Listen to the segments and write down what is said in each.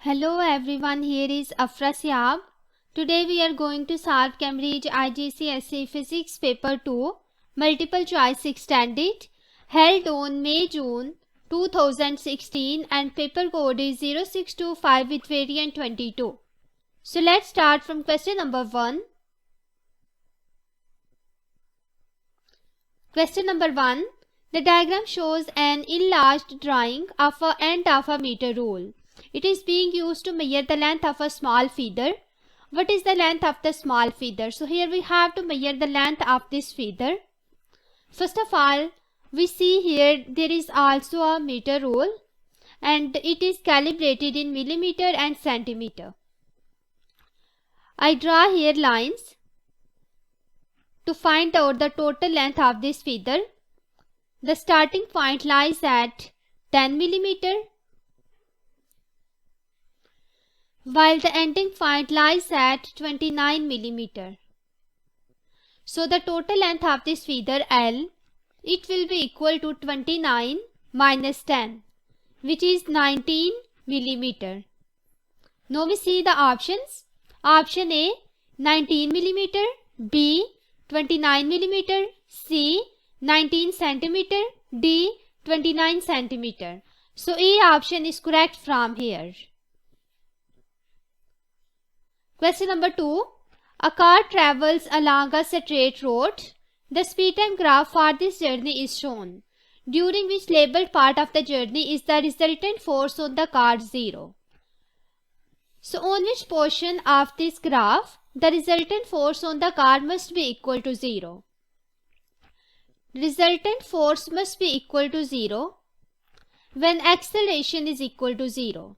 Hello everyone, here is Afra Siab. Today we are going to solve Cambridge IGCSE Physics Paper 2 Multiple Choice Extended held on May-June 2016 and paper code is 0625 with variant 22. So let's start from question number 1. Question number 1. The diagram shows an enlarged drawing of an end of a meter rule. It is being used to measure the length of a small feather. What is the length of the small feather? So here we have to measure the length of this feather. First of all, we see here there is also a meter rule and it is calibrated in millimeter and centimeter. I draw here lines to find out the total length of this feather. The starting point lies at 10 millimeter, while the ending point lies at 29 millimeter. So the total length of this feather L, it will be equal to 29 minus 10, which is 19 millimeter. Now we see the options. Option A 19 millimeter, B 29 millimeter, C 19 centimeter, D 29 centimeter. So A option is correct from here. Question number 2. A car travels along a straight road. The speed time graph for this journey is shown, during which labeled part of the journey is the resultant force on the car 0. So on which portion of this graph the resultant force on the car must be equal to 0? Resultant force must be equal to 0 when acceleration is equal to 0.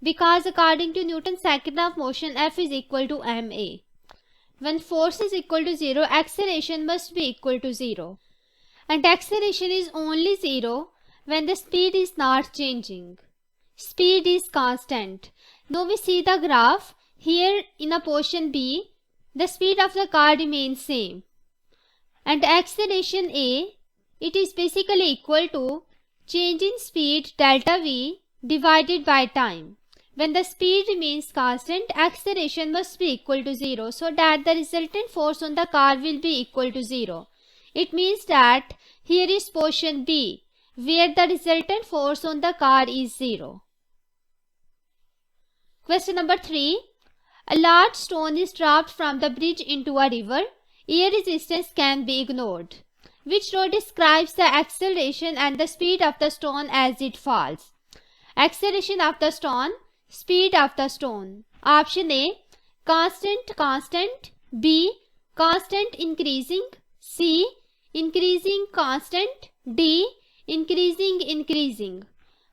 Because according to Newton's second law of motion, F is equal to ma. When force is equal to 0, acceleration must be equal to 0. And acceleration is only 0 when the speed is not changing. Speed is constant. Now we see the graph. Here in a portion B, the speed of the car remains same. And acceleration A, it is basically equal to change in speed delta V divided by time. When the speed remains constant, acceleration must be equal to 0 so that the resultant force on the car will be equal to 0. It means that here is portion B where the resultant force on the car is 0. Question number 3. A large stone is dropped from the bridge into a river. Air resistance can be ignored. Which law describes the acceleration and the speed of the stone as it falls? Acceleration of the stone, speed of the stone. Option A, constant, B, constant increasing, C, increasing constant, D, increasing.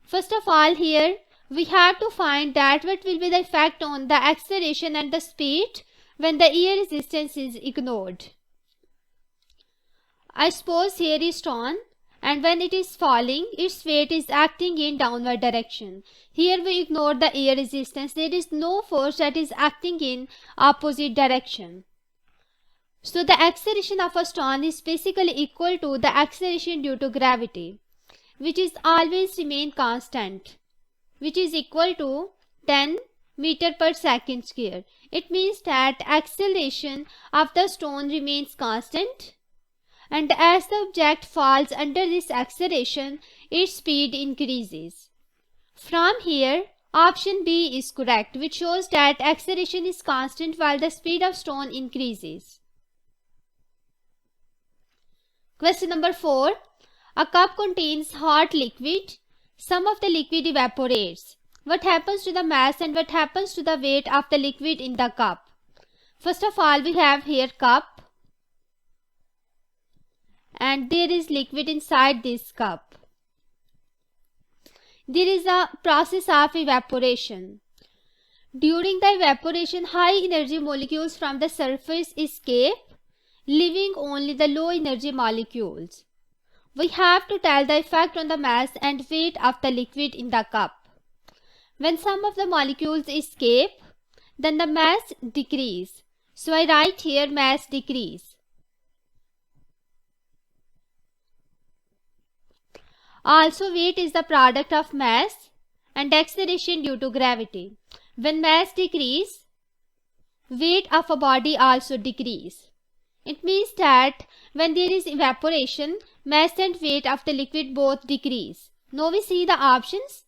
First of all, here we have to find that what will be the effect on the acceleration and the speed when the air resistance is ignored. I suppose here is stone, and when it is falling, its weight is acting in downward direction. Here we ignore the air resistance. There is no force that is acting in opposite direction. So the acceleration of a stone is basically equal to the acceleration due to gravity, which is always remain constant, which is equal to 10 meter per second square. It means that acceleration of the stone remains constant, and as the object falls under this acceleration, its speed increases. From here, option B is correct, which shows that acceleration is constant while the speed of stone increases. Question number 4. A cup contains hot liquid. Some of the liquid evaporates. What happens to the mass and what happens to the weight of the liquid in the cup? First of all, we have here cup, and there is liquid inside this cup. There is a process of evaporation. During the evaporation, high energy molecules from the surface escape, leaving only the low energy molecules. We have to tell the effect on the mass and weight of the liquid in the cup. When some of the molecules escape, then the mass decrease. So I write here mass decrease. Also, weight is the product of mass and acceleration due to gravity. When mass decrease, weight of a body also decrease. It means that when there is evaporation, mass and weight of the liquid both decrease. Now we see the options.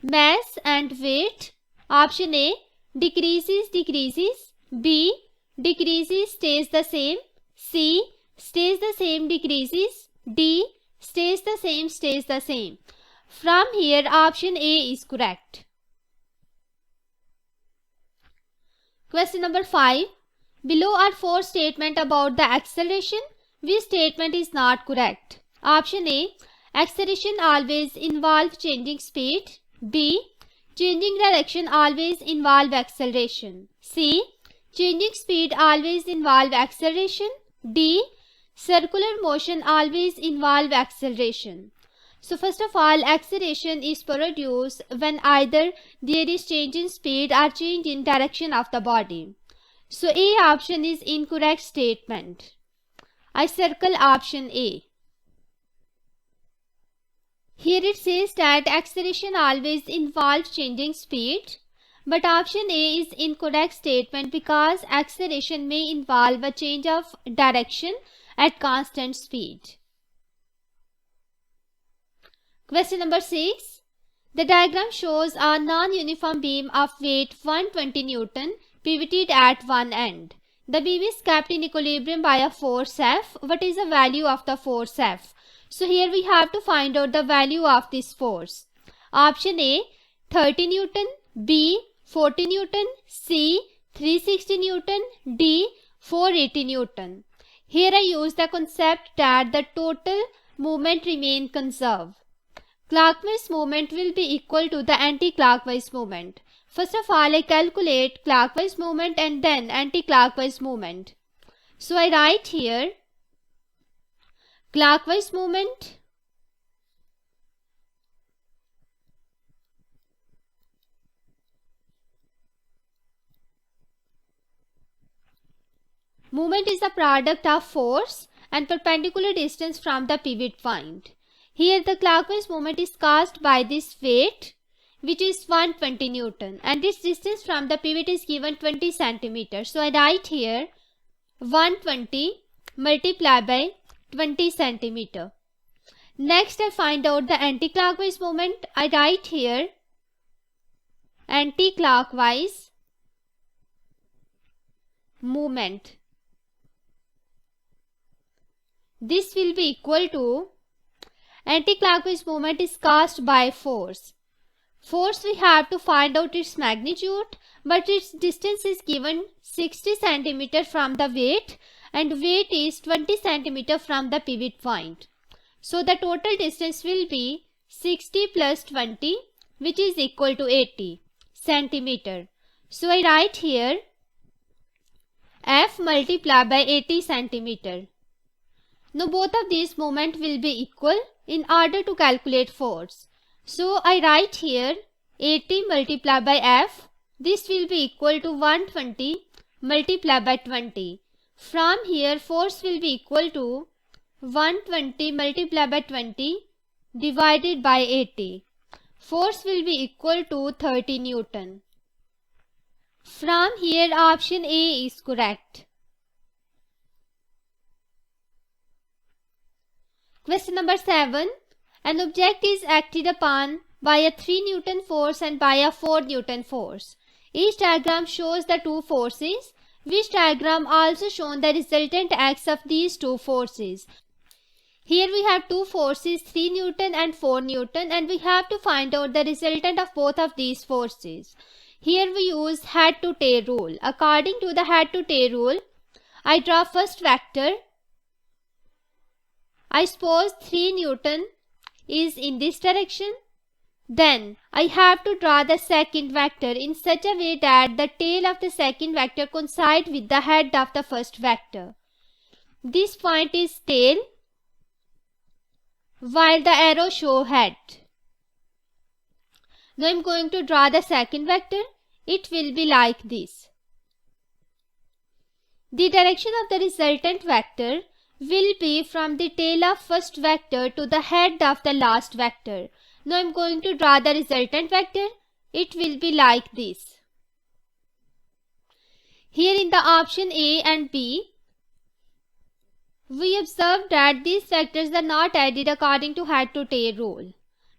Mass and weight. Option A, decreases, decreases. B, decreases, stays the same. C, stays the same, decreases. D, stays the same, stays the same. From here, option A is correct. Question number 5. Below are 4 statements about the acceleration. Which statement is not correct? Option A, acceleration always involves changing speed. B, changing direction always involve acceleration. C, changing speed always involve acceleration. D, circular motion always involve acceleration. So first of all, acceleration is produced when either there is change in speed or change in direction of the body. So A option is incorrect statement. I circle option A. Here it says that acceleration always involves changing speed, but option A is incorrect statement because acceleration may involve a change of direction at constant speed. Question number 6. The diagram shows a non-uniform beam of weight 120 Newton pivoted at one end. The beam is kept in equilibrium by a force F. What is the value of the force F? So here we have to find out the value of this force. Option A, 30 Newton. B, 40 Newton. C, 360 Newton. D, 480 Newton. Here I use the concept that the total movement remain conserved. Clockwise movement will be equal to the anti-clockwise movement. First of all, I calculate clockwise movement and then anti-clockwise movement. So I write here clockwise movement is a product of force and perpendicular distance from the pivot point. Here the clockwise movement is caused by this weight, which is 120 Newton, and this distance from the pivot is given 20 centimeters. So I write here 120 multiplied by 20 centimeter. Next I find out the anti-clockwise movement. I write here anti-clockwise movement. This will be equal to anti-clockwise movement is caused by force. Force we have to find out its magnitude, but its distance is given 60 cm from the weight and weight is 20 cm from the pivot point. So the total distance will be 60 plus 20, which is equal to 80 cm. So I write here F multiplied by 80 cm. Now both of these moments will be equal in order to calculate force. So I write here 80 multiplied by F. This will be equal to 120 multiplied by 20. From here force will be equal to 120 multiplied by 20 divided by 80. Force will be equal to 30 Newton. From here option A is correct. Question number 7. An object is acted upon by a 3 Newton force and by a 4 Newton force. Each diagram shows the two forces. Which diagram also shown the resultant acts of these two forces? Here we have two forces, 3 Newton and 4 Newton, and we have to find out the resultant of both of these forces. Here we use head to tail rule. According to the head to tail rule, I draw first vector. I suppose 3 Newton is in this direction. Then I have to draw the second vector in such a way that the tail of the second vector coincides with the head of the first vector. This point is tail, while the arrow shows head. Now I am going to draw the second vector. It will be like this. The direction of the resultant vector will be from the tail of first vector to the head of the last vector. Now I'm going to draw the resultant vector. It will be like this. Here in the option A and B, we observe that these vectors are not added according to head to tail rule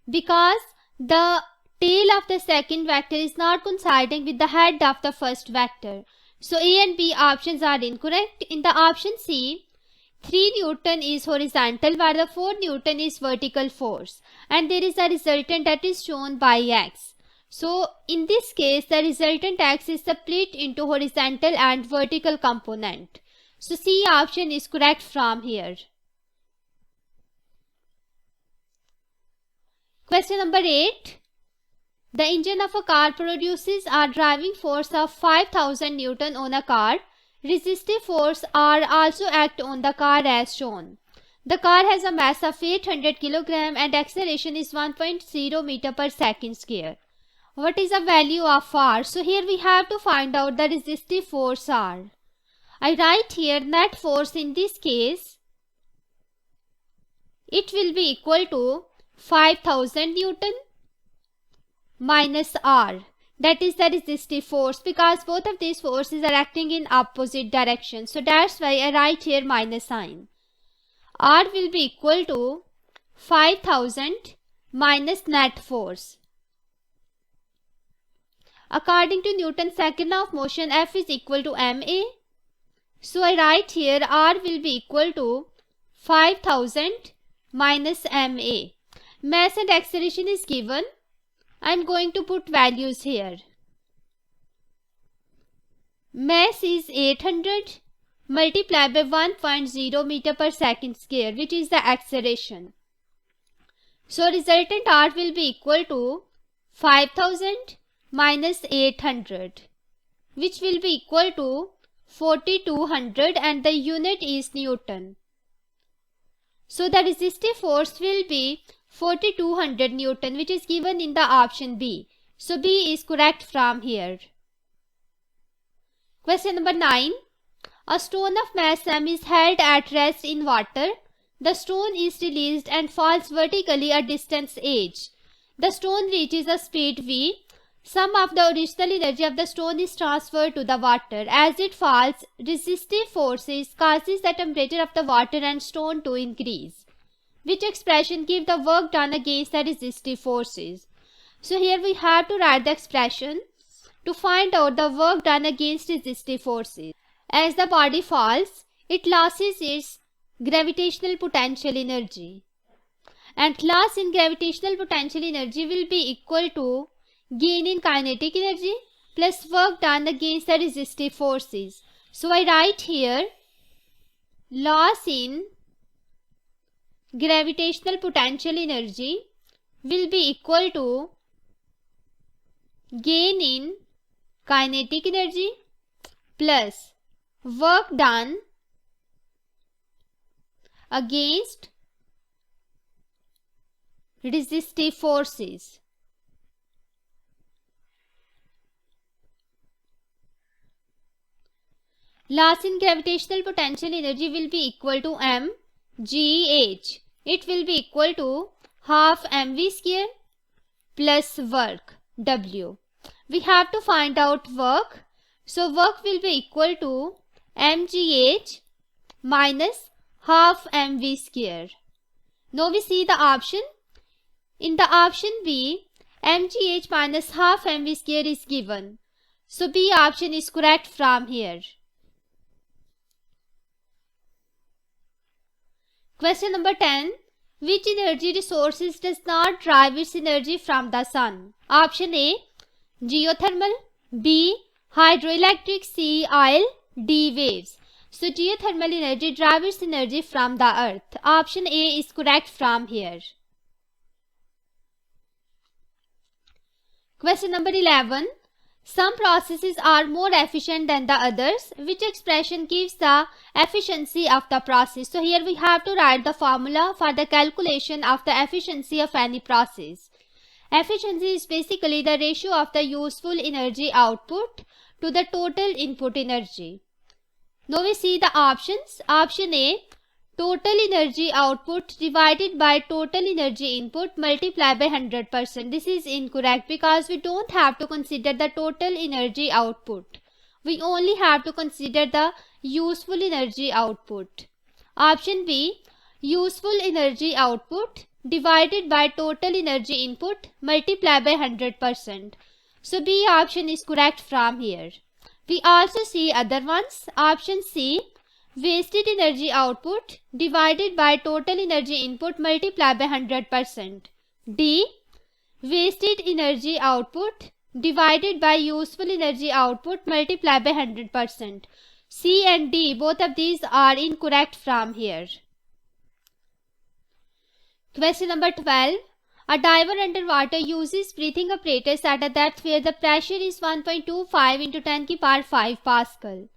because the tail of the second vector is not coinciding with the head of the first vector. So A and B options are incorrect. In the option C, 3 Newton is horizontal while the 4 Newton is vertical force, and there is a resultant that is shown by X. So in this case, the resultant X is split into horizontal and vertical component. So C option is correct from here. Question number 8. The engine of a car produces a driving force of 5000 Newton on a car. Resistive force R also act on the car as shown. The car has a mass of 800 kg and acceleration is 1.0 meter per second square. What is the value of R? So here we have to find out the resistive force R. I write here net force in this case. It will be equal to 5000 Newton minus R. That is the resistive force because both of these forces are acting in opposite direction. So that's why I write here minus sign. R will be equal to 5000 minus net force. According to Newton's second law of motion, F is equal to ma. So I write here R will be equal to 5000 minus ma. Mass and acceleration is given. I am going to put values here. Mass is 800 multiplied by 1.0 meter per second square, which is the acceleration. So resultant R will be equal to 5000 minus 800, which will be equal to 4200, and the unit is Newton. So the resistive force will be 4200 Newton, which is given in the option B. So B is correct from here. Question number 9. A stone of mass m is held at rest in water. The stone is released and falls vertically a distance h. The stone reaches a speed v. Some of the original energy of the stone is transferred to the water. As it falls, resistive forces causes the temperature of the water and stone to increase. Which expression gives the work done against the resistive forces? So here we have to write the expression to find out the work done against resistive forces. As the body falls, it loses its gravitational potential energy. And loss in gravitational potential energy will be equal to gain in kinetic energy plus work done against the resistive forces. So I write here loss in gravitational potential energy will be equal to gain in kinetic energy plus work done against resistive forces. Loss in gravitational potential energy will be equal to mgh. It will be equal to half mv square plus work w. We have to find out work. So work will be equal to mgh minus half mv square. Now we see the option. In the option B, mgh minus half mv square is given. So B option is correct from here. Question number 10. Which energy resources does not derive its energy from the sun? Option A, geothermal, B, hydroelectric, C, oil, D, waves. So geothermal energy derives its energy from the earth. Option A is correct from here. Question number 11. Some processes are more efficient than the others. Which expression gives the efficiency of the process? So here we have to write the formula for the calculation of the efficiency of any process. Efficiency is basically the ratio of the useful energy output to the total input energy. Now we see the options. Option A, total energy output divided by total energy input multiplied by 100%. This is incorrect because we don't have to consider the total energy output. We only have to consider the useful energy output. Option B, useful energy output divided by total energy input multiplied by 100%. So B option is correct from here. We also see other ones. Option C, wasted energy output divided by total energy input multiplied by 100%. D, wasted energy output divided by useful energy output multiplied by 100%. C and D, both of these are incorrect from here. Question number 12. A diver underwater uses breathing apparatus at a depth where the pressure is 1.25 into 10 to the power 5 Pascal.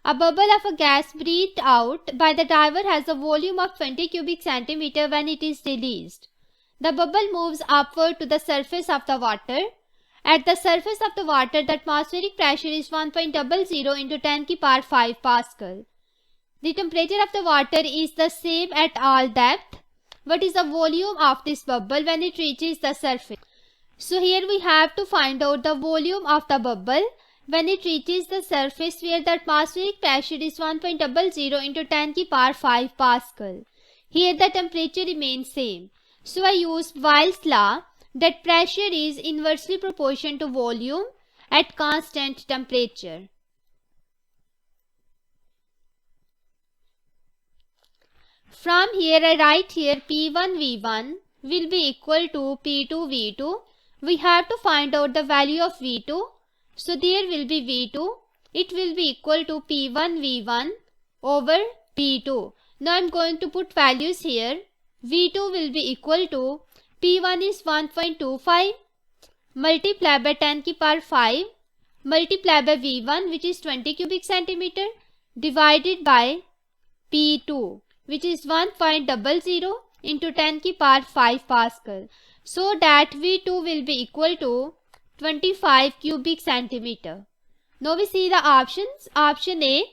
A bubble of a gas breathed out by the diver has a volume of 20 cubic centimeter when it is released. The bubble moves upward to the surface of the water. At the surface of the water, the atmospheric pressure is 1.00 into 10 to the power 5 Pascal. The temperature of the water is the same at all depth. What is the volume of this bubble when it reaches the surface? So here we have to find out the volume of the bubble when it reaches the surface where the atmospheric pressure is 1.00 into 10 to the power 5 Pascal. Here the temperature remains same. So I use Boyle's law that pressure is inversely proportional to volume at constant temperature. From here I write here P1 V1 will be equal to P2 V2. We have to find out the value of V2. So there will be V2. It will be equal to P1 V1 over P2. Now I am going to put values here. V2 will be equal to P1 is 1.25 multiplied by 10 to the power 5 multiplied by V1 which is 20 cubic centimeter divided by P2 which is 1.00 into 10 to the power 5 Pascal. So that V2 will be equal to 25 cubic centimeter. Now we see the options. Option A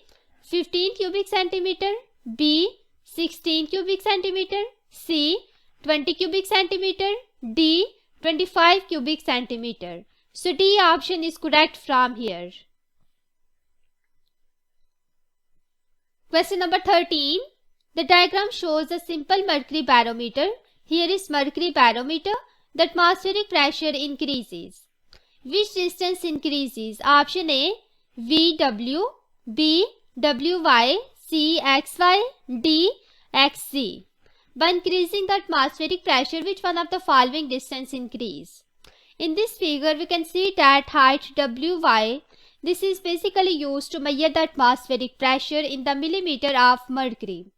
15 cubic centimeter, B 16 cubic centimeter, C 20 cubic centimeter, D 25 cubic centimeter. So D option is correct from here. Question number 13. The diagram shows a simple mercury barometer. Here is mercury barometer. The atmospheric pressure increases. Which distance increases? Option A VW, B WY, C XY, D XZ. By increasing the atmospheric pressure, which one of the following distance increase? In this figure, we can see that height WY. This is basically used to measure the atmospheric pressure in the millimeter of mercury.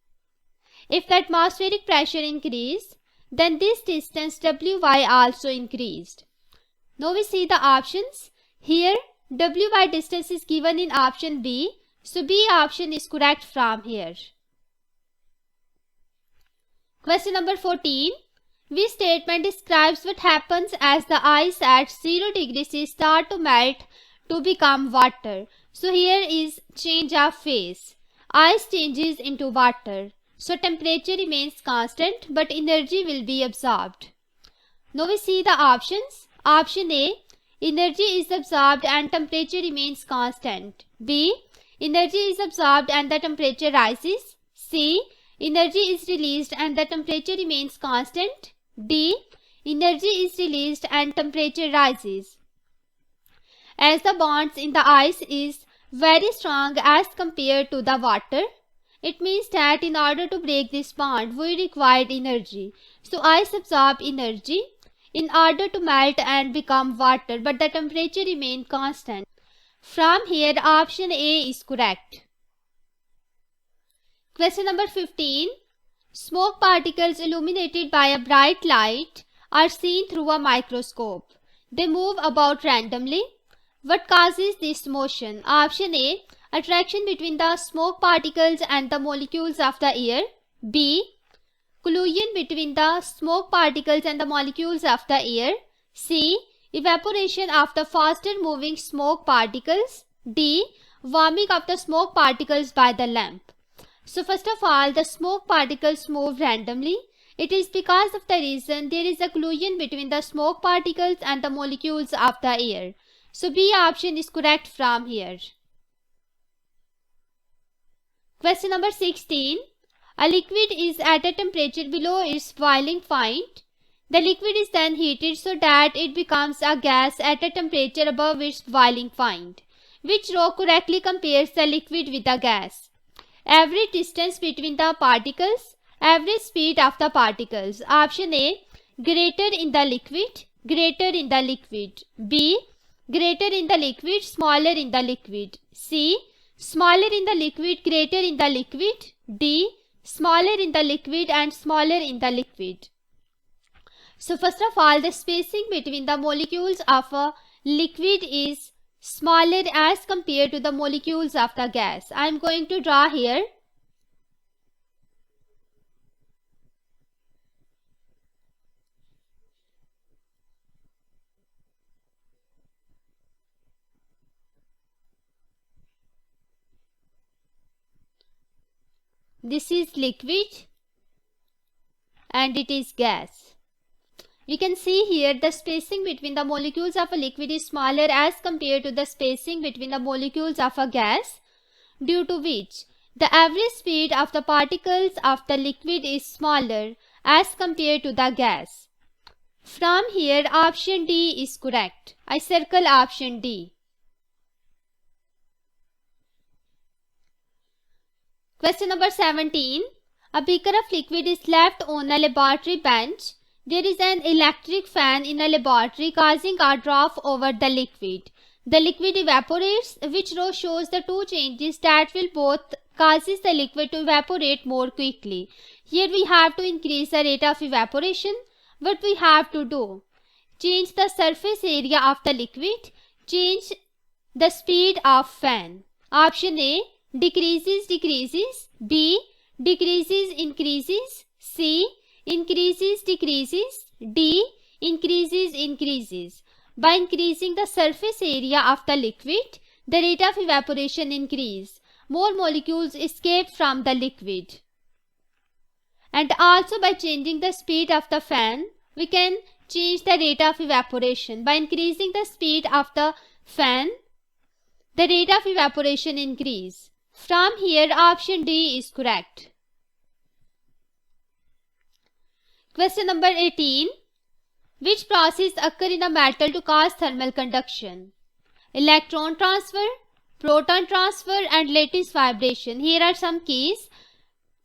If the atmospheric pressure increased, then this distance WY also increased. Now we see the options. Here WY distance is given in option B. So B option is correct from here. Question number 14. Which statement describes what happens as the ice at 0 degrees start to melt to become water? So here is change of phase. Ice changes into water. So temperature remains constant but energy will be absorbed. Now we see the options. Option A, energy is absorbed and temperature remains constant. B, energy is absorbed and the temperature rises. C, energy is released and the temperature remains constant. D, energy is released and temperature rises. As the bonds in the ice is very strong as compared to the water, it means that in order to break this bond, we required energy. So ice absorb energy in order to melt and become water, but the temperature remains constant. From here, option A is correct. Question number 15. Smoke particles illuminated by a bright light are seen through a microscope. They move about randomly. What causes this motion? Option A, attraction between the smoke particles and the molecules of the air. B, collision between the smoke particles and the molecules of the air. C, evaporation of the faster moving smoke particles. D, warming of the smoke particles by the lamp. So first of all, the smoke particles move randomly. It is because of the reason there is a collision between the smoke particles and the molecules of the air. So B option is correct from here. Question number 16. A liquid is at a temperature below its boiling point. The liquid is then heated so that it becomes a gas at a temperature above its boiling point. Which row correctly compares the liquid with the gas? Average distance between the particles, average speed of the particles. Option A, greater in the liquid, greater in the liquid. B, greater in the liquid, smaller in the liquid. C, smaller in the liquid, greater in the liquid. D, smaller in the liquid and smaller in the liquid. So first of all, the spacing between the molecules of a liquid is smaller as compared to the molecules of the gas. I am going to draw here. This is liquid and it is gas. We can see here the spacing between the molecules of a liquid is smaller as compared to the spacing between the molecules of a gas, due to which the average speed of the particles of the liquid is smaller as compared to the gas. From here, option D is correct. I circle option D. Question number 17. A beaker of liquid is left on a laboratory bench. There is an electric fan in a laboratory causing a drop over the liquid. The liquid evaporates. Which row shows the two changes that will both causes the liquid to evaporate more quickly? Here we have to increase the rate of evaporation. What we have to do? Change the surface area of the liquid. Change the speed of fan. Option A, decreases, decreases. B, decreases, increases. C, increases, decreases. D, increases, increases. By increasing the surface area of the liquid, the rate of evaporation increase. More molecules escape from the liquid. And also by changing the speed of the fan, we can change the rate of evaporation. By increasing the speed of the fan, the rate of evaporation increase. From here, option D is correct. Question number 18. Which process occur in a metal to cause thermal conduction? Electron transfer, proton transfer and lattice vibration. Here are some keys.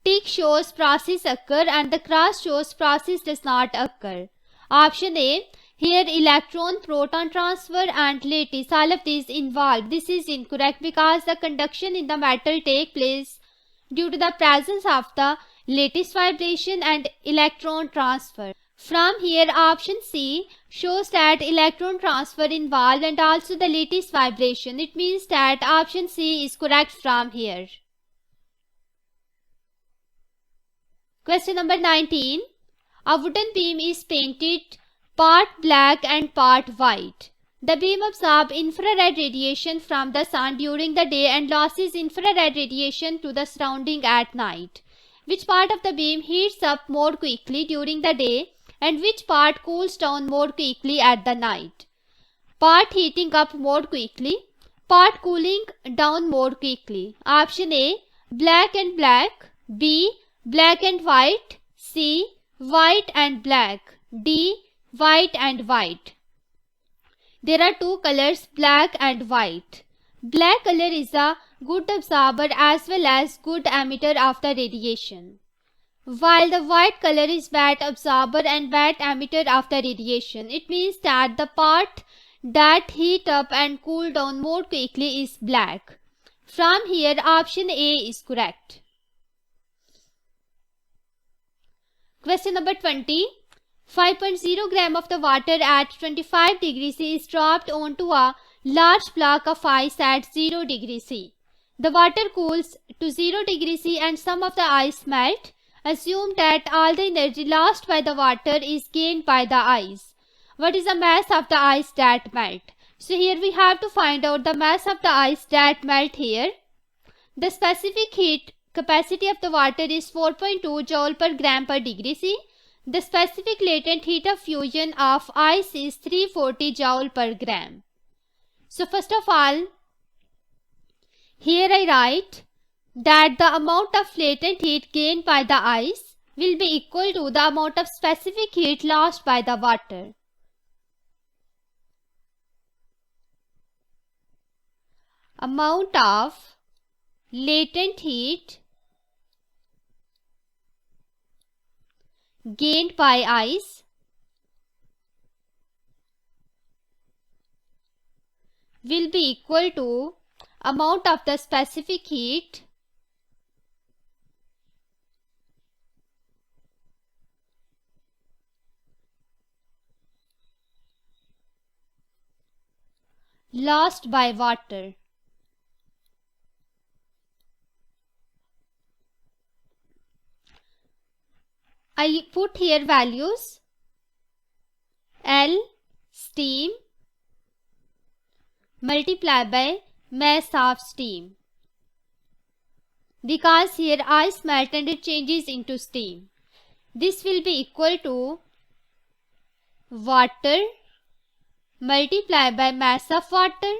Tick shows process occur and the cross shows process does not occur. Option A. Here electron, proton transfer and lattice, all of these involved. This is incorrect because the conduction in the metal take place due to the presence of the lattice vibration and electron transfer. From here, option C shows that electron transfer involved and also the lattice vibration. It means that option C is correct from here. Question number 19. A wooden beam is painted part black and part white. The beam absorbs infrared radiation from the sun during the day and loses infrared radiation to the surrounding at night. Which part of the beam heats up more quickly during the day and which part cools down more quickly at the night? Part heating up more quickly, part cooling down more quickly. Option A, black and black. B, black and white. C, white and black. D, white and white. There are two colors, black and white. Black color is a good absorber as well as good emitter of the radiation, while the white color is bad absorber and bad emitter of the radiation. It means that the part that heat up and cool down more quickly is black. From here, option A is correct. Question number 20. 5.0 gram of the water at 25 degrees C is dropped onto a large block of ice at 0 degrees C. The water cools to 0 degrees C and some of the ice melt. Assume that all the energy lost by the water is gained by the ice. What is the mass of the ice that melt? So here we have to find out the mass of the ice that melt here. The specific heat capacity of the water is 4.2 joule per gram per degree C. The specific latent heat of fusion of ice is 340 joule per gram. So first of all, here I write that the amount of latent heat gained by the ice will be equal to the amount of specific heat lost by the water. Amount of latent heat gained by ice will be equal to amount of the specific heat lost by water. I put here values. L steam multiplied by mass of steam, because here ice melt and it changes into steam. This will be equal to water multiplied by mass of water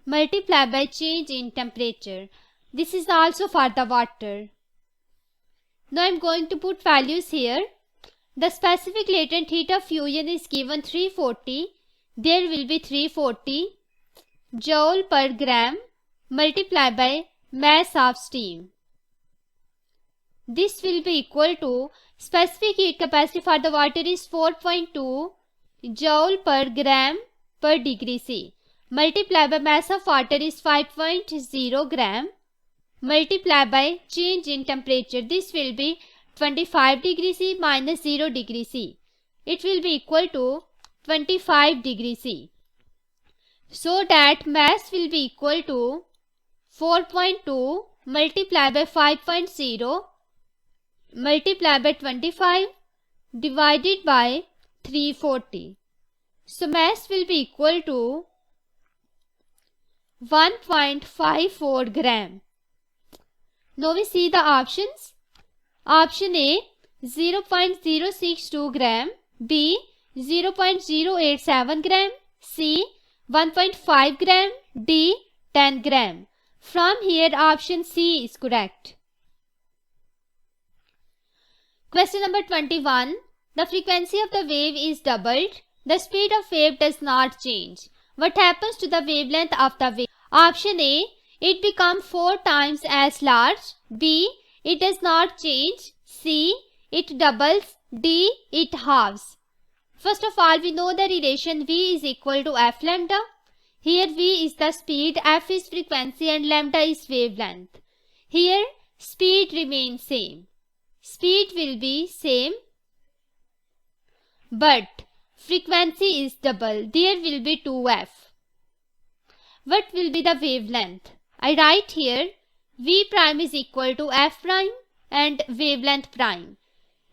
multiplied by change in temperature. This is also for the water. Now I am going to put values here. The specific latent heat of fusion is given 340. There will be 340 joule per gram multiplied by mass of steam. This will be equal to specific heat capacity for the water is 4.2 joule per gram per degree C multiplied by mass of water is 5.0 gram multiplied by change in temperature. This will be 25 degree C minus 0 degree C. It will be equal to 25 degree C. So that mass will be equal to 4.2 multiplied by 5.0 multiplied by 25 divided by 340. So mass will be equal to 1.54 gram. Now we see the options. Option A 0.062 gram, B 0.087 gram, C 1.5 gram, D 10 gram. From here option C is correct. Question number 21. The frequency of the wave is doubled. The speed of wave does not change. What happens to the wavelength of the wave? Option A, it becomes 4 times as large. B, it does not change. C, it doubles. D, it halves. First of all, we know the relation V is equal to F lambda. Here V is the speed, F is frequency and lambda is wavelength. Here speed remains same. Speed will be same, but frequency is double. There will be 2F. What will be the wavelength? I write here V prime is equal to F prime and wavelength prime.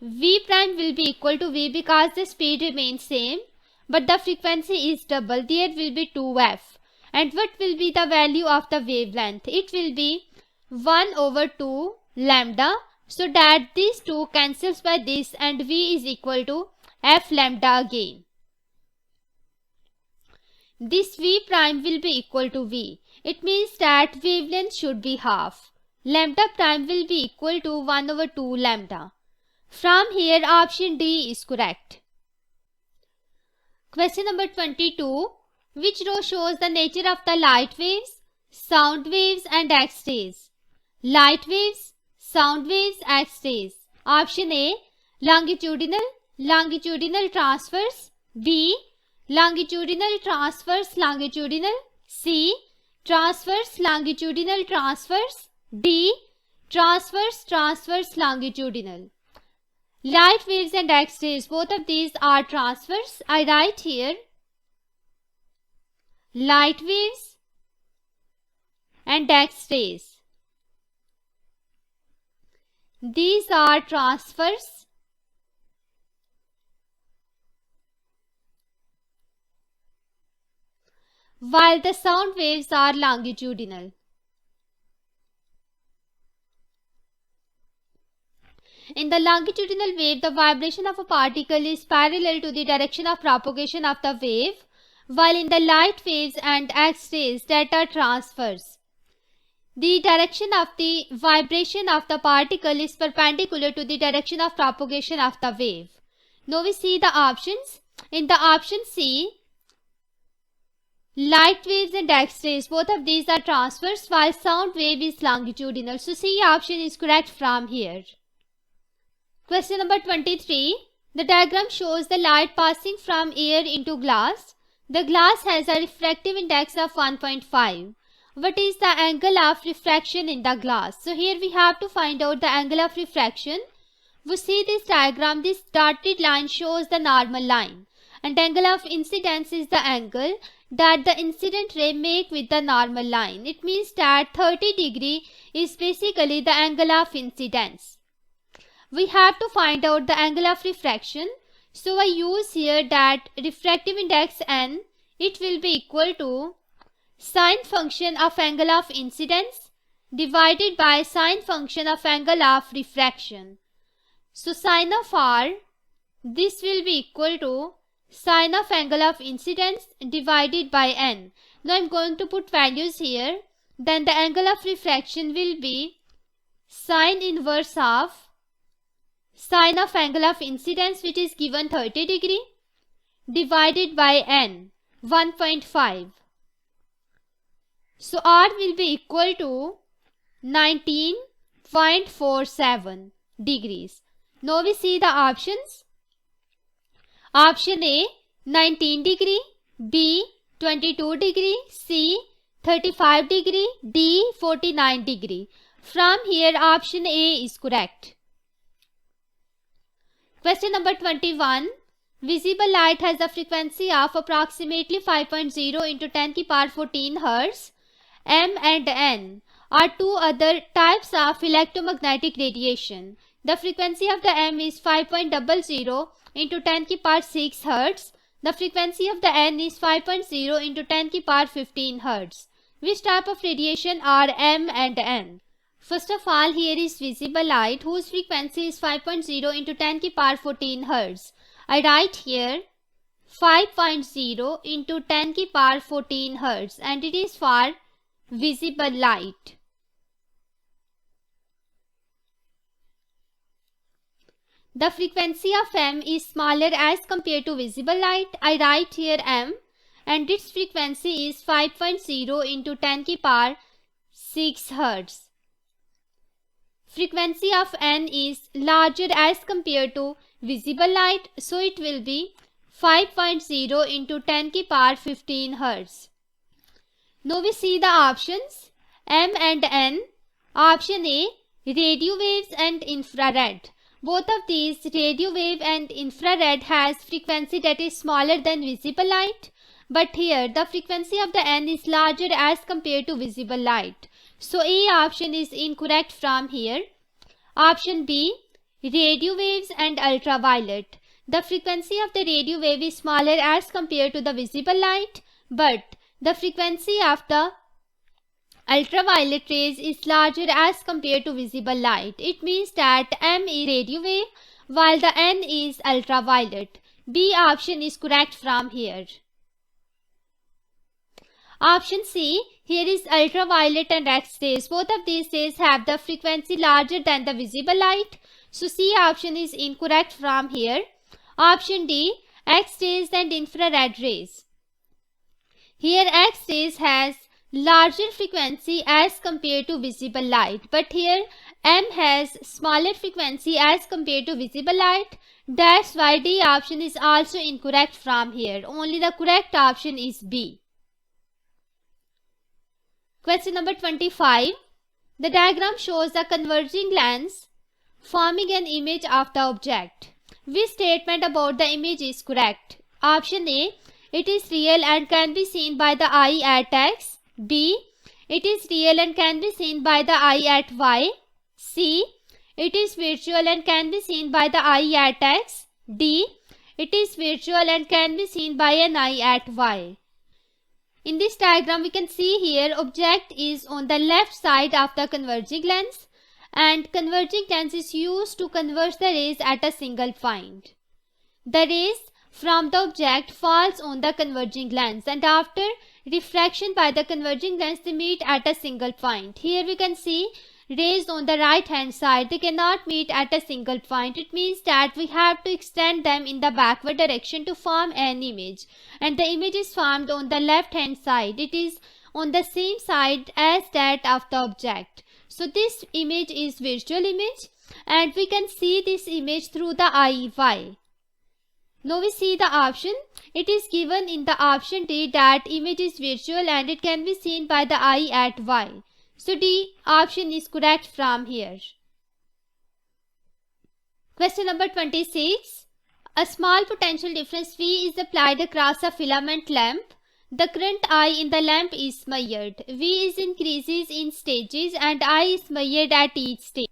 V prime will be equal to V because the speed remains same, but the frequency is double. There will be 2F. And what will be the value of the wavelength? It will be 1 over 2 lambda. So that these two cancels by this and V is equal to F lambda again. This V prime will be equal to V. It means that wavelength should be half. Lambda prime will be equal to 1 over 2 lambda. From here option D is correct. Question number 22. Which row shows the nature of the light waves, sound waves and X-rays? Light waves, sound waves, X-rays. Option A, longitudinal transverse. B, longitudinal transverse longitudinal. C, transverse longitudinal transverse. D, transverse longitudinal. Light waves and X-rays, both of these are transverse. I write here light waves and X-rays. These are transverse while the sound waves are longitudinal. In the longitudinal wave, the vibration of a particle is parallel to the direction of propagation of the wave, while in the light waves and X-rays, data transfers. The direction of the vibration of the particle is perpendicular to the direction of propagation of the wave. Now we see the options. In the option C, light waves and X-rays, both of these are transverse, while sound wave is longitudinal. So C option is correct from here. Question number 23. The diagram shows the light passing from air into glass. The glass has a refractive index of 1.5. What is the angle of refraction in the glass? So here we have to find out the angle of refraction. We see this diagram, this dotted line shows the normal line, and angle of incidence is the angle that the incident ray make with the normal line. It means that 30 degree is basically the angle of incidence. We have to find out the angle of refraction. So I use here that refractive index n, it will be equal to sine function of angle of incidence divided by sine function of angle of refraction. So sine of r, this will be equal to sine of angle of incidence divided by n. Now I am going to put values here. Then the angle of refraction will be sine inverse of sine of angle of incidence, which is given 30 degree, divided by n, 1.5. So r will be equal to 19.47 degrees. Now we see the options. Option A 19 degree, B 22 degree, C 35 degree, D 49 degree. From here option A is correct. Question number 21. Visible light has a frequency of approximately 5.0 into 10 to the power 14 Hz. M and N are two other types of electromagnetic radiation. The frequency of the M is 5.00 into 10 to the power 6 Hz. The frequency of the N is 5.0 into 10 to the power 15 Hz. Which type of radiation are M and N? First of all, here is visible light whose frequency is 5.0 into 10 to the power 14 Hz. I write here 5.0 into 10 to the power 14 Hz, and it is for visible light. The frequency of M is smaller as compared to visible light. I write here M, and its frequency is 5.0 into 10 to the power 6 Hz. Frequency of N is larger as compared to visible light, so it will be 5.0 into 10 to the power 15 Hz. Now we see the options. M and N. Option A, radio waves and infrared. Both of these, radio wave and infrared, has frequency that is smaller than visible light, but here the frequency of the N is larger as compared to visible light. So A option is incorrect from here. Option B, radio waves and ultraviolet. The frequency of the radio wave is smaller as compared to the visible light, but the frequency of the ultraviolet rays is larger as compared to visible light. It means that M is radio wave while the N is ultraviolet. B option is correct from here. Option C, here is ultraviolet and X-rays. Both of these rays have the frequency larger than the visible light. So C option is incorrect from here. Option D, X-rays and infrared rays. Here X-rays has larger frequency as compared to visible light, but here M has smaller frequency as compared to visible light. That's why D option is also incorrect from here. Only the correct option is B. Question number 25. The diagram shows a converging lens forming an image of the object. Which statement about the image is correct? Option A, it is real and can be seen by the eye at X. B, it is real and can be seen by the eye at Y. C, it is virtual and can be seen by the eye at X. D, it is virtual and can be seen by an eye at Y. In this diagram we can see here object is on the left side of the converging lens and converging lens is used to converge the rays at a single point. The rays from the object falls on the converging lens, and after refraction by the converging lens they meet at a single point. Here we can see rays on the right hand side, they cannot meet at a single point. It means that we have to extend them in the backward direction to form an image, and the image is formed on the left hand side. It is on the same side as that of the object. So this image is visual image, and we can see this image through the eye Y. Now we see the option. It is given in the option D that image is visual and it can be seen by the eye at Y. So D option is correct from here. Question number 26. A small potential difference V is applied across a filament lamp. The current I in the lamp is measured. V is increases in stages and I is measured at each stage.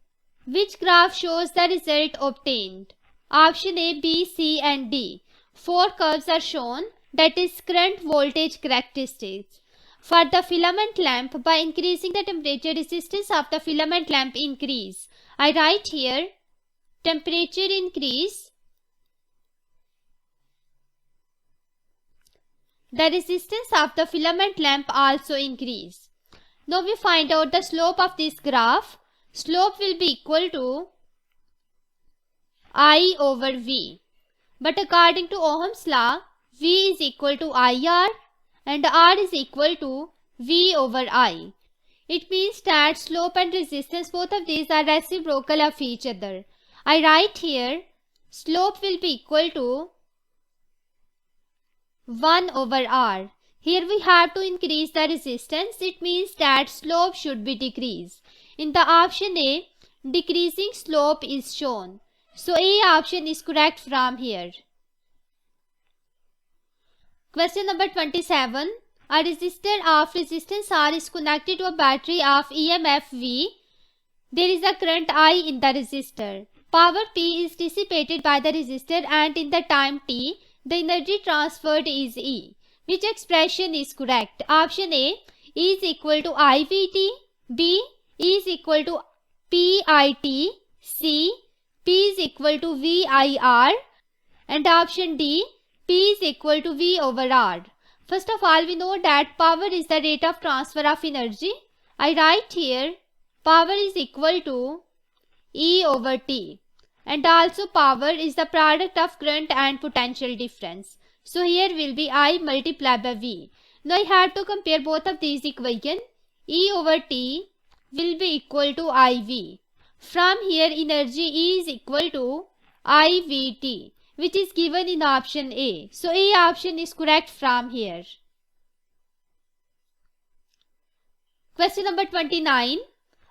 Which graph shows the result obtained? Option A, B, C and D. 4 curves are shown, that is current voltage characteristics. For the filament lamp, by increasing the temperature, resistance of the filament lamp increase. I write here temperature increase, the resistance of the filament lamp also increase. Now we find out the slope of this graph. Slope will be equal to I over V. But according to Ohm's law, V is equal to IR and R is equal to V over I. It means that slope and resistance, both of these are reciprocal of each other. I write here slope will be equal to 1 over R. Here we have to increase the resistance. It means that slope should be decreased. In the option A, decreasing slope is shown. So A option is correct from here. Question number 27. A resistor of resistance R is connected to a battery of EMF V. There is a current I in the resistor. Power P is dissipated by the resistor and in the time T, the energy transferred is E. Which expression is correct? Option A, E is equal to IVT, B, E is equal to PIT, C, P is equal to VIR, and option D, P is equal to V over R. First of all, we know that power is the rate of transfer of energy. I write here power is equal to E over T, and also power is the product of current and potential difference. So here will be I multiplied by V. Now I have to compare both of these equations. E over T will be equal to IV. From here energy E is equal to IVT, which is given in option A. So A option is correct from here. Question number 29.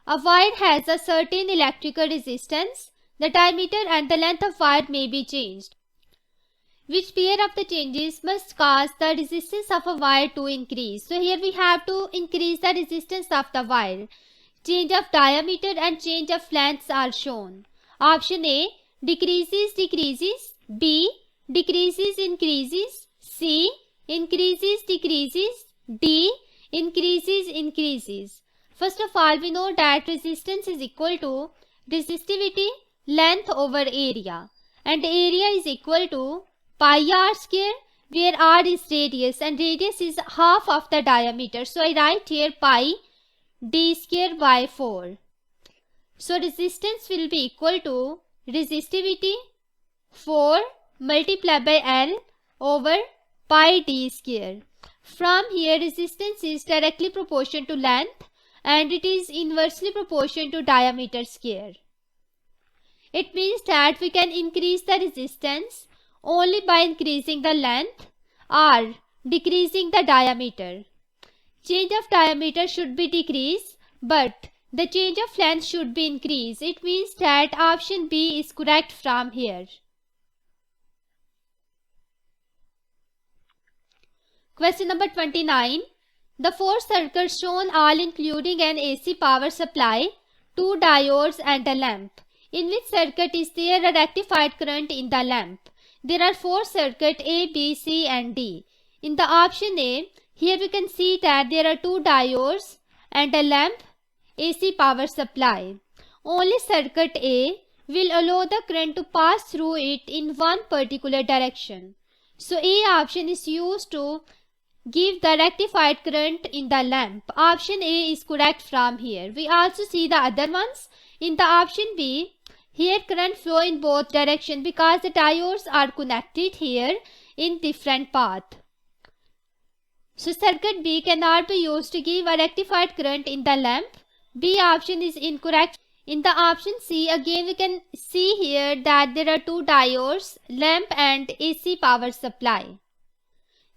A wire has a certain electrical resistance. The diameter and the length of wire may be changed. Which pair of the changes must cause the resistance of a wire to increase? So here we have to increase the resistance of the wire. Change of diameter and change of lengths are shown. Option A, decreases, decreases. B, decreases, increases. C, increases, decreases. D, increases, increases. First of all, we know that resistance is equal to resistivity, length over area. And area is equal to pi r square, where r is radius and radius is half of the diameter. So I write here pi d square by 4. So resistance will be equal to resistivity 4 multiplied by L over pi d square. From here resistance is directly proportional to length and it is inversely proportional to diameter square. It means that we can increase the resistance only by increasing the length or decreasing the diameter. Change of diameter should be decreased, but the change of length should be increased. It means that option B is correct from here. Question number 29. The 4 circuits shown all including an AC power supply, 2 diodes and a lamp. In which circuit is there a rectified current in the lamp? There are 4 circuits A, B, C and D. In the option A, here we can see that there are 2 diodes and a lamp AC power supply. only circuit A will allow the current to pass through it in one particular direction. So A option is used to give the rectified current in the lamp. Option A is correct from here. We also see the other ones. In the option B, here current flow in both directions because the diodes are connected here in different path. So circuit B cannot be used to give a rectified current in the lamp. B option is incorrect. In the option C, again we can see here that there are two diodes, lamp and AC power supply.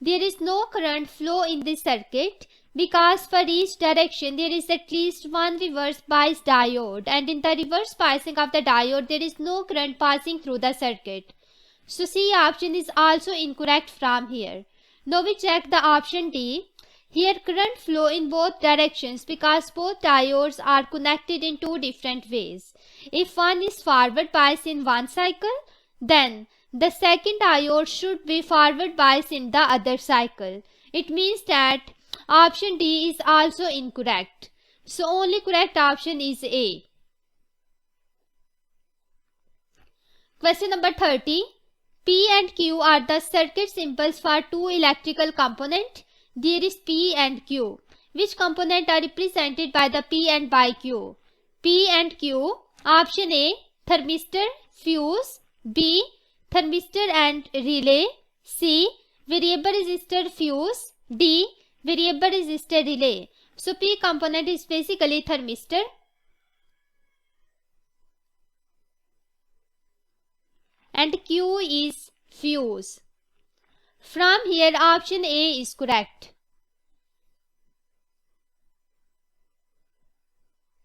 There is no current flow in this circuit because for each direction there is at least one reverse bias diode, and in the reverse biasing of the diode there is no current passing through the circuit. So C option is also incorrect from here. Now we check the option D. Here current flow in both directions because both diodes are connected in two different ways. If one is forward bias in one cycle, then the second diode should be forward bias in the other cycle. It means that option D is also incorrect. So only correct option is A. Question number 30. P and Q are the circuit symbols for two electrical components. There is P and Q. Which component are represented by the P and by Q? P and Q. Option A, thermistor, fuse. B, thermistor and relay. C, variable resistor, fuse. D, variable resistor, relay. So P component is basically thermistor. And Q is fuse. From here option A is correct.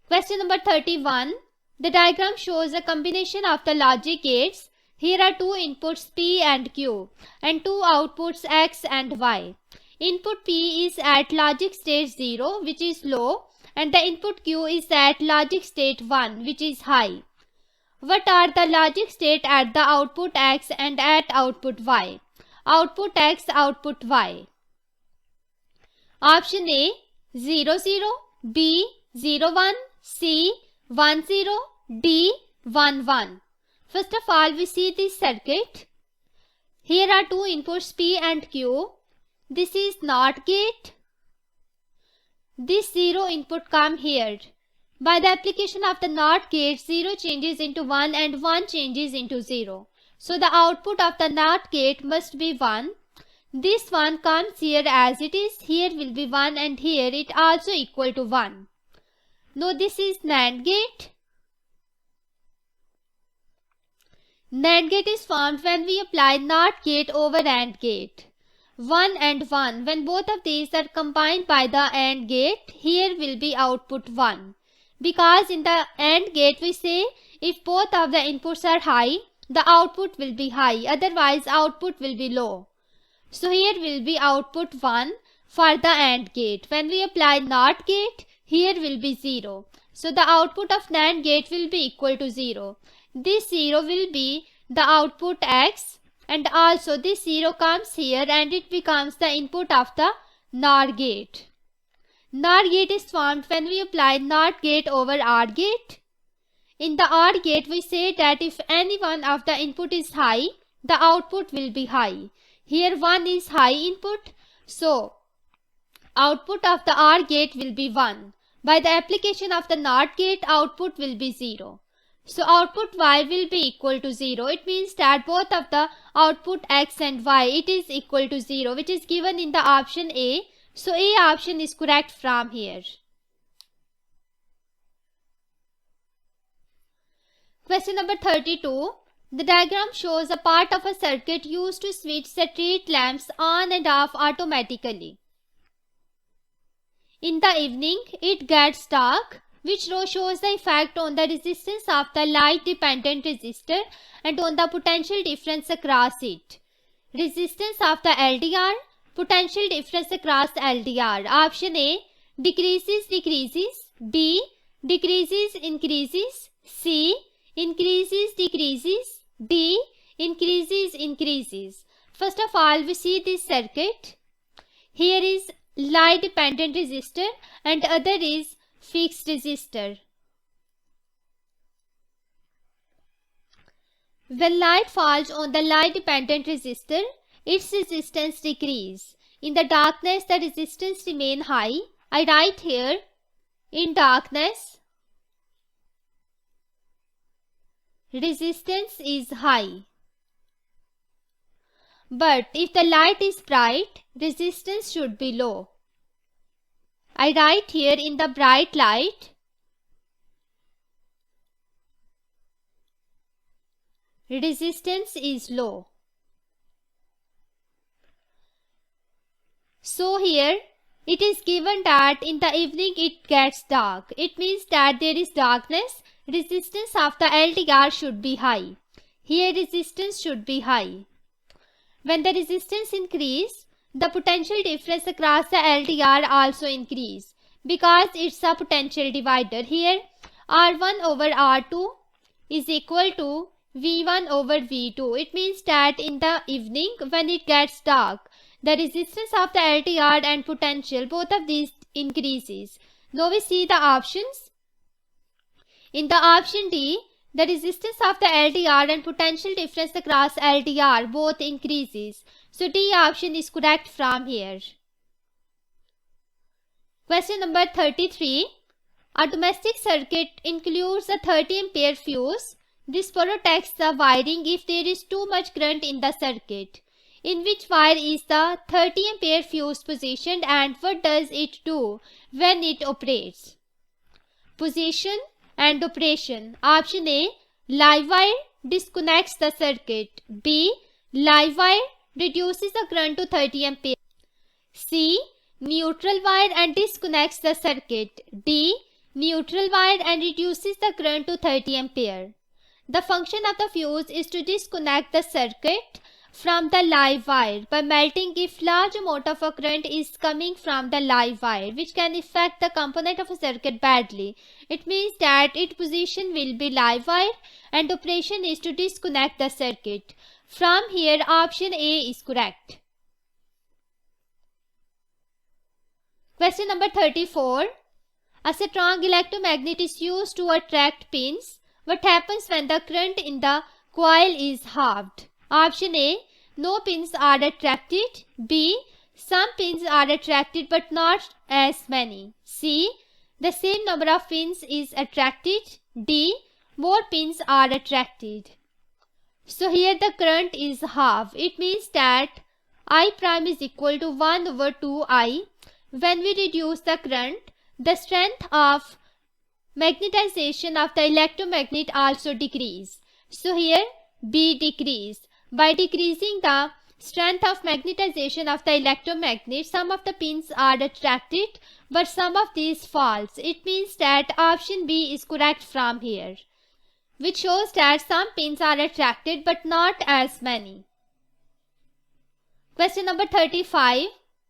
Question number 31. The diagram shows a combination of the logic gates. Here are two inputs P and Q and two outputs X and Y. Input P is at logic state 0, which is low, and the input Q is at logic state 1, which is high. What are the logic state at the output X and at output Y? Output X, output Y. Option A, 0, 0, B, 0, 1, C, 1, 0, D, 1, 1. First of all, we see this circuit. Here are two inputs P and Q. This is NOT gate. This 0 input come here. By the application of the NOT gate, 0 changes into 1 and 1 changes into 0. So the output of the NOT gate must be 1. This one comes here as it is. Here will be 1 and here it also equal to 1. Now this is NAND gate. NAND gate is formed when we apply NOT gate over AND gate. 1 and 1. When both of these are combined by the AND gate, here will be output 1. Because in the AND gate we say if both of the inputs are high, the output will be high, otherwise output will be low. So here will be output 1 for the AND gate. When we apply NOT gate, here will be 0. So the output of NAND gate will be equal to 0. This 0 will be the output X, and also this 0 comes here and it becomes the input of the NOR gate. NOR gate is formed when we apply NOT gate over OR gate. In the OR gate, we say that if any one of the input is high, the output will be high. Here 1 is high input, so output of the OR gate will be 1. By the application of the NOT gate, output will be 0. So output Y will be equal to 0. It means that both of the output X and Y, it is equal to 0, which is given in the option A. So A option is correct from here. Question number 32. The diagram shows a part of a circuit used to switch street lamps on and off automatically. In the evening, it gets dark, which row shows the effect on the resistance of the light dependent resistor and on the potential difference across it. Resistance of the LDR, potential difference across LDR. Option A, decreases, decreases. B, decreases, increases. C, increases, decreases. D, increases, increases. First of all, we see this circuit. Here is light dependent resistor and other is fixed resistor. When light falls on the light-dependent resistor, its resistance decreases. In the darkness, the resistance remains high. I write here, in darkness, resistance is high. But if the light is bright, resistance should be low. I write here, in the bright light, resistance is low. So here it is given that in the evening it gets dark. It means that there is darkness. Resistance of the LDR should be high. Here resistance should be high. When the resistance increases, the potential difference across the LDR also increase because it's a potential divider. Here R1 over R2 is equal to V1 over V2. It means that in the evening when it gets dark, the resistance of the LDR and potential, both of these increases. Now we see the options. In the option D, the resistance of the LDR and potential difference across LDR both increases. So D option is correct from here. Question number 33. A domestic circuit includes a 30 ampere fuse. This protects the wiring if there is too much current in the circuit. In which wire is the 30 ampere fuse positioned and what does it do when it operates? Position and operation. Option A, live wire disconnects the circuit. B, live wire reduces the current to 30 ampere. C, neutral wire and disconnects the circuit. D, neutral wire and reduces the current to 30 ampere. The function of the fuse is to disconnect the circuit from the live wire by melting if large amount of current is coming from the live wire, which can affect the component of a circuit badly. It means that its position will be live wire and operation is to disconnect the circuit. From here option A is correct. Question number 34. A strong electromagnet is used to attract pins. What happens when the current in the coil is halved? Option A, no pins are attracted. B, some pins are attracted but not as many. C, the same number of pins is attracted. D, more pins are attracted. So here the current is half. It means that I prime is equal to 1 over 2I. When we reduce the current, the strength of magnetization of the electromagnet also decrease. So here B decrease. By decreasing the strength of magnetization of the electromagnet, some of the pins are attracted but some of these falls. It means that option B is correct from here, which shows that some pins are attracted but not as many. Question number 35.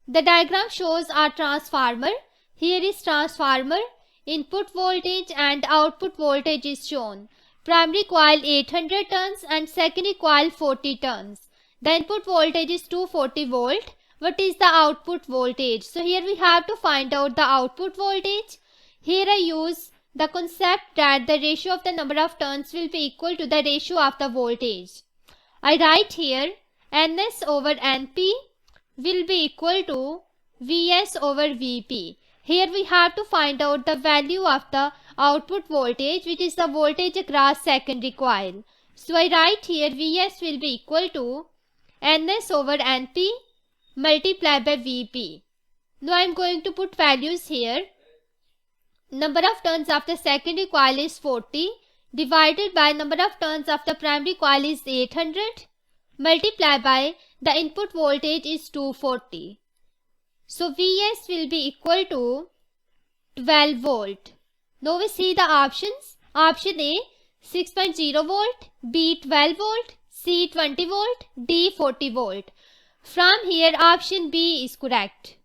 The diagram shows a transformer. Here is transformer. Input voltage and output voltage is shown. Primary coil 800 turns and secondary coil 40 turns. The input voltage is 240 volt. What is the output voltage? So here we have to find out the output voltage. Here I use the concept that the ratio of the number of turns will be equal to the ratio of the voltage. I write here Ns over Np will be equal to Vs over Vp. Here we have to find out the value of the output voltage, which is the voltage across secondary coil. So I write here Vs will be equal to Ns over Np multiplied by Vp. Now I am going to put values here. Number of turns of the secondary coil is 40 divided by number of turns of the primary coil is 800 multiplied by the input voltage is 240. So Vs will be equal to 12 volt. Now we see the options. Option A 6.0 volt, B 12 volt, C 20 volt, D 40 volt. From here option B is correct.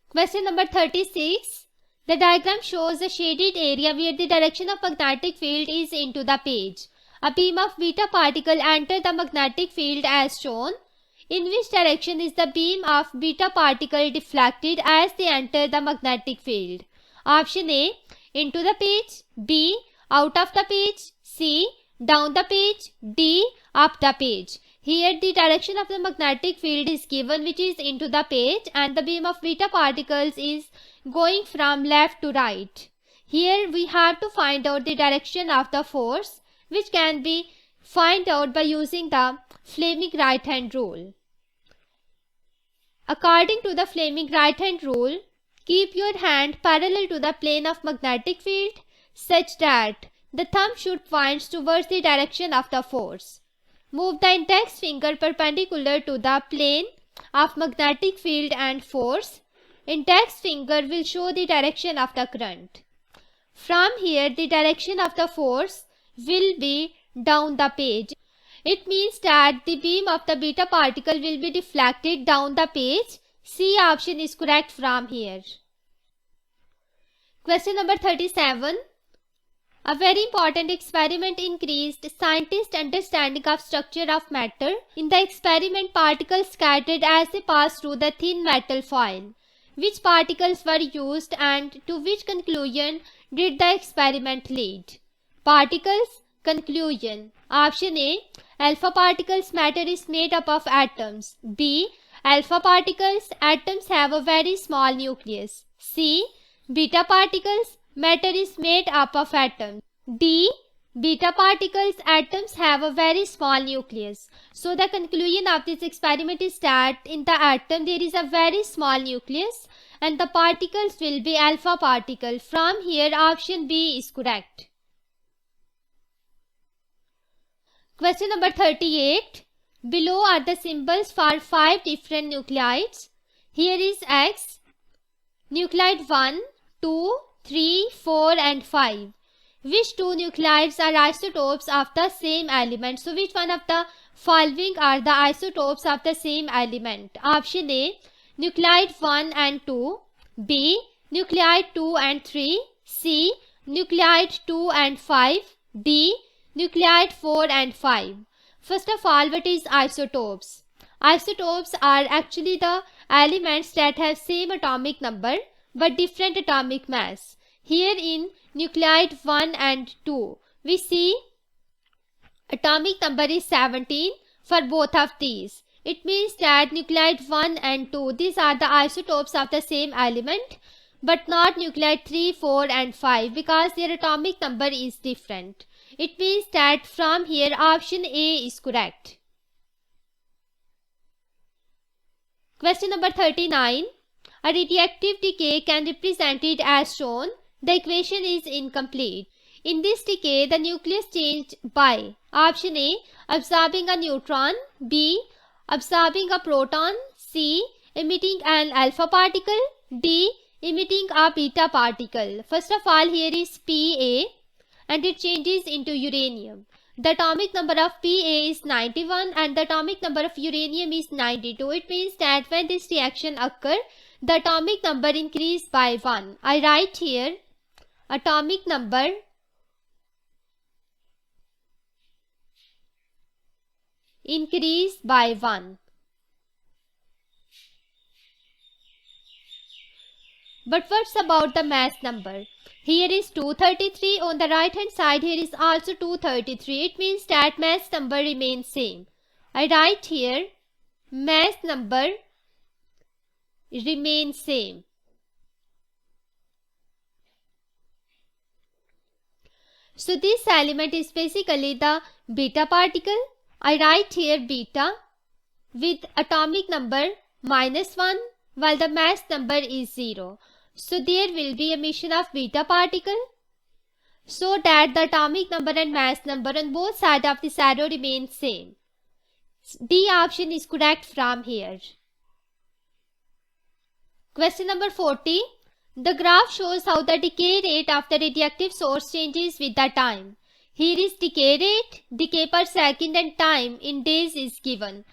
Question number 36. The diagram shows a shaded area where the direction of magnetic field is into the page. A beam of beta particle enters the magnetic field as shown. In which direction is the beam of beta particle deflected as they enter the magnetic field? Option A, into the page. B, out of the page, C, down the page, D, up the page. Here the direction of the magnetic field is given, which is into the page, and the beam of beta particles is going from left to right. Here we have to find out the direction of the force, which can be found out by using the Fleming right hand rule. According to the Fleming right hand rule, keep your hand parallel to the plane of magnetic field such that the thumb should point towards the direction of the force. Move the index finger perpendicular to the plane of magnetic field and force. Index finger will show the direction of the current. From here, the direction of the force will be down the page. It means that the beam of the beta particle will be deflected down the page. C option is correct from here. Question number 37. A very important experiment increased scientists' understanding of structure of matter. In the experiment, particles scattered as they passed through the thin metal foil. Which particles were used and to which conclusion did the experiment lead? Particles. Conclusion. Option A. Alpha particles, matter is made up of atoms. B. Alpha particles, atoms have a very small nucleus. C. Beta particles, matter is made up of atoms. D. Beta particles, atoms have a very small nucleus. So the conclusion of this experiment is that in the atom there is a very small nucleus and the particles will be alpha particle. From here option B is correct. Question number 38. Below are the symbols for 5 different nuclides. Here is X, nuclide 1, 2, 3, 4 and 5. Which 2 nuclides are isotopes of the same element? So which one of the following are the isotopes of the same element? Option A. Nuclide 1 and 2. B. Nuclide 2 and 3. C. Nuclide 2 and 5. D. Nuclide 4 and 5. First of all, what is isotopes? Isotopes are actually the elements that have same atomic number but different atomic mass. Here in nuclide 1 and 2, we see atomic number is 17 for both of these. It means that nuclide 1 and 2, these are the isotopes of the same element, but not nuclide 3, 4 and 5 because their atomic number is different. It means that from here option A is correct. Question number 39. A radioactive decay can be represented as shown. The equation is incomplete. In this decay, the nucleus changed by option A. Absorbing a neutron. B. Absorbing a proton. C. Emitting an alpha particle. D. Emitting a beta particle. First of all, here is Pa and it changes into uranium. The atomic number of Pa is 91 and the atomic number of uranium is 92. It means that when this reaction occurs, the atomic number increased by 1. I write here atomic number increased by 1. But what's about the mass number? Here is 233. On the right hand side, here is also 233. It means that mass number remains same. I write here mass number remains same. So this element is basically the beta particle. I write here beta with atomic number -1 while the mass number is 0. So there will be emission of beta particle so that the atomic number and mass number on both sides of this arrow remain same. D option is correct from here. Question number 40. The graph shows how the decay rate of the radioactive source changes with the time. Here is decay rate, decay per second and time in days is given.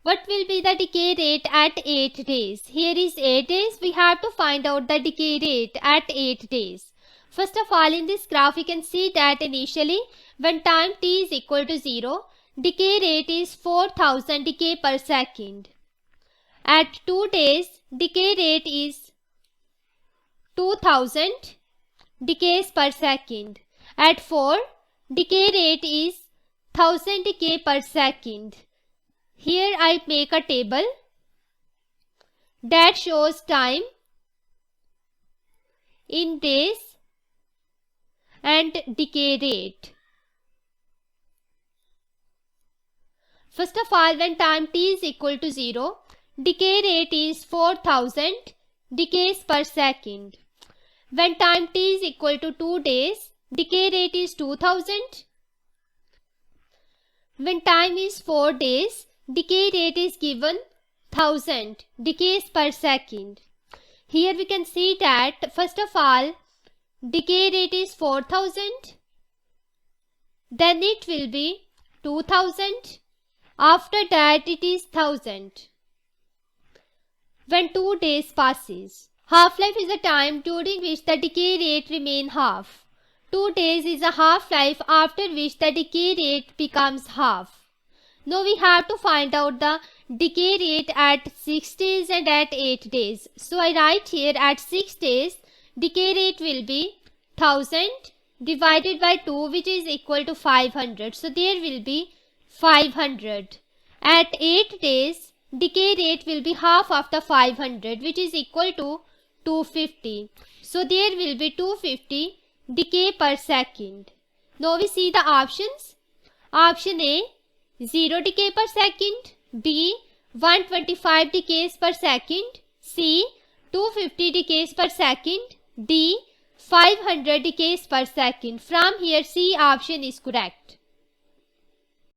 What will be the decay rate at 8 days? Here is 8 days. We have to find out the decay rate at 8 days. First of all, in this graph, we can see that initially, when time t is equal to 0, decay rate is 4000 decay per second. At 2 days, decay rate is 2000 decays per second. At 4, decay rate is 1000 decay per second. Here I make a table that shows time in days and decay rate. First of all, when time t is equal to 0, decay rate is 4000 decays per second. When time t is equal to 2 days, decay rate is 2000. When time is 4 days, decay rate is given 1000 decays per second. Here we can see that first of all, decay rate is 4000, then it will be 2000, after that it is 1000. When 2 days passes, half-life is a time during which the decay rate remains half. 2 days is a half-life after which the decay rate becomes half. Now we have to find out the decay rate at 6 days and at 8 days. So I write here at 6 days, decay rate will be 1000 divided by 2, which is equal to 500. So there will be 500. At 8 days, decay rate will be half of the 500, which is equal to 250. So there will be 250 decay per second. Now we see the options. Option A, 0 decay per second. B, 125 decays per second. C, 250 decays per second. D, 500 decays per second. From here, C option is correct.